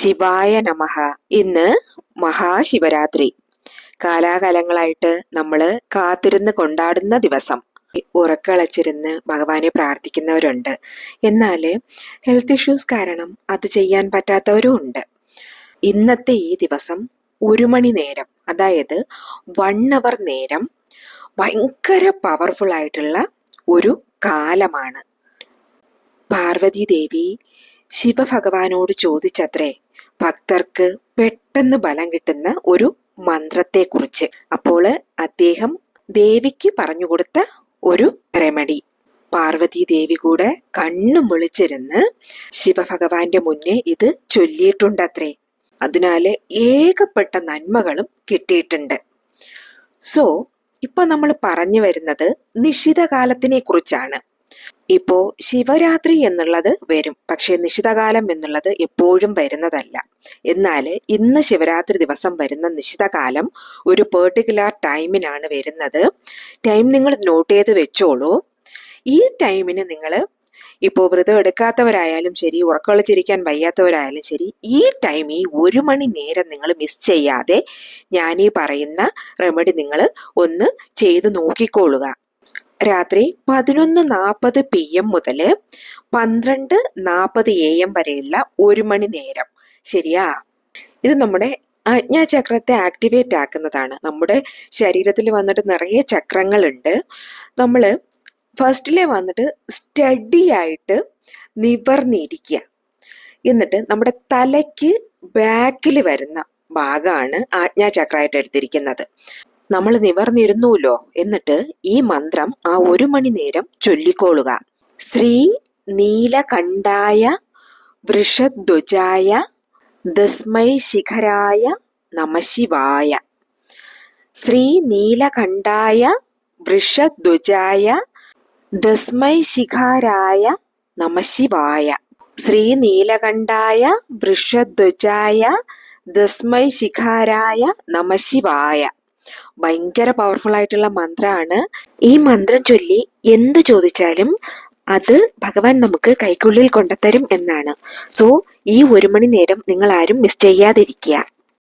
ശിവായ നമഃ. ഇന്ന് മഹാശിവരാത്രി. കാലാകാലങ്ങളായിട്ട് നമ്മൾ കാത്തിരുന്ന് കൊണ്ടാടുന്ന ദിവസം. ഉറക്കളച്ചിരുന്ന് ഭഗവാനെ പ്രാർത്ഥിക്കുന്നവരുണ്ട്. എന്നാൽ ഹെൽത്ത് ഇഷ്യൂസ് കാരണം അത് ചെയ്യാൻ പറ്റാത്തവരും ഉണ്ട്. ഇന്നത്തെ ഈ ദിവസം 1 മണി നേരം, അതായത് 1 അവർ നേരം ഭയങ്കര പവർഫുൾ ആയിട്ടുള്ള ഒരു കാലമാണ്. പാർവതി ദേവി ശിവഭഗവാനോട് ചോദിച്ചത്രേ ഭക്തർക്ക് പെട്ടെന്ന് ബലം കിട്ടുന്ന ഒരു മന്ത്രത്തെക്കുറിച്ച്. അപ്പോൾ അദ്ദേഹം ദേവിക്ക് പറഞ്ഞുകൊടുത്ത ഒരു റെമഡി. പാർവതി ദേവി കൂടെ കണ്ണു മുളിച്ചിരുന്ന് ശിവഭഗവാന്റെ മുന്നേ ഇത് ചൊല്ലിയിട്ടുണ്ടത്രേ. അതിനാല് ഏകപ്പെട്ട നന്മകളും കിട്ടിയിട്ടുണ്ട്. സോ ഇപ്പൊ നമ്മൾ പറഞ്ഞു വരുന്നത് നിഷിതകാലത്തിനെ കുറിച്ചാണ്. ഇപ്പോ ശിവരാത്രി എന്നുള്ളത് വരും, പക്ഷെ നിഷിതകാലം എന്നുള്ളത് എപ്പോഴും വരുന്നതല്ല. എന്നാൽ ഇന്ന് ശിവരാത്രി ദിവസം വരുന്ന നിഷിതകാലം ഒരു പെർട്ടിക്കുലർ ടൈമിനാണ് വരുന്നത്. ടൈം നിങ്ങൾ നോട്ട് ചെയ്ത് വെച്ചോളൂ. ഈ ടൈമിന് നിങ്ങൾ ഇപ്പോൾ വ്രതം എടുക്കാത്തവരായാലും ശരി, ഉറക്കളച്ചിരിക്കാൻ വയ്യാത്തവരായാലും ശരി, ഈ ടൈം, ഈ 1 മണി നേരം നിങ്ങൾ മിസ് ചെയ്യാതെ ഞാനീ പറയുന്ന റെമഡി നിങ്ങൾ ഒന്ന് ചെയ്ത് നോക്കിക്കോളുക. രാത്രി 11:40 PM മുതൽ 12:40 AM വരെയുള്ള 1 മണി നേരം. ശരിയാ? ഇത് നമ്മുടെ ആജ്ഞാചക്രത്തെ ആക്ടിവേറ്റ് ആക്കുന്നതാണ്. നമ്മുടെ ശരീരത്തിൽ വന്നിട്ട് നിറയെ ചക്രങ്ങളുണ്ട്. നമ്മൾ ഫസ്റ്റിലെ വന്നിട്ട് സ്റ്റഡി ആയിട്ട് നിവർന്നിരിക്കുക. എന്നിട്ട് നമ്മുടെ തലയ്ക്ക് ബാക്കിൽ വരുന്ന ഭാഗമാണ് ആജ്ഞാചക്രമായിട്ട് എടുത്തിരിക്കുന്നത്. നമ്മൾ നിവർന്നിരുന്നൂല്ലോ. എന്നിട്ട് ഈ മന്ത്രം ആ 1 മണി നേരം ചൊല്ലിക്കോളുക. ശ്രീ നീലകണ്ഠായ വൃഷധ്വജായ തസ്മൈ ശിഖരായ നമഃശിവായ. ശ്രീ നീലകണ്ഠായ വൃഷധ്വജായ തസ്മൈ ശിഖരായ നമഃശിവായ. ശ്രീ നീലകണ്ഠായ വൃഷധ്വജായ തസ്മൈ ശിഖരായ നമഃശിവായ. ഭയങ്കര പവർഫുൾ ആയിട്ടുള്ള മന്ത്രമാണ്. ഈ മന്ത്രം ചൊല്ലി എന്ത് ചോദിച്ചാലും അത് ഭഗവാൻ നമുക്ക് കൈക്കുള്ളിൽ കൊണ്ടുതരും എന്നാണ്. സോ ഈ 1 മണി നേരം നിങ്ങൾ ആരും മിസ് ചെയ്യാതിരിക്കുക.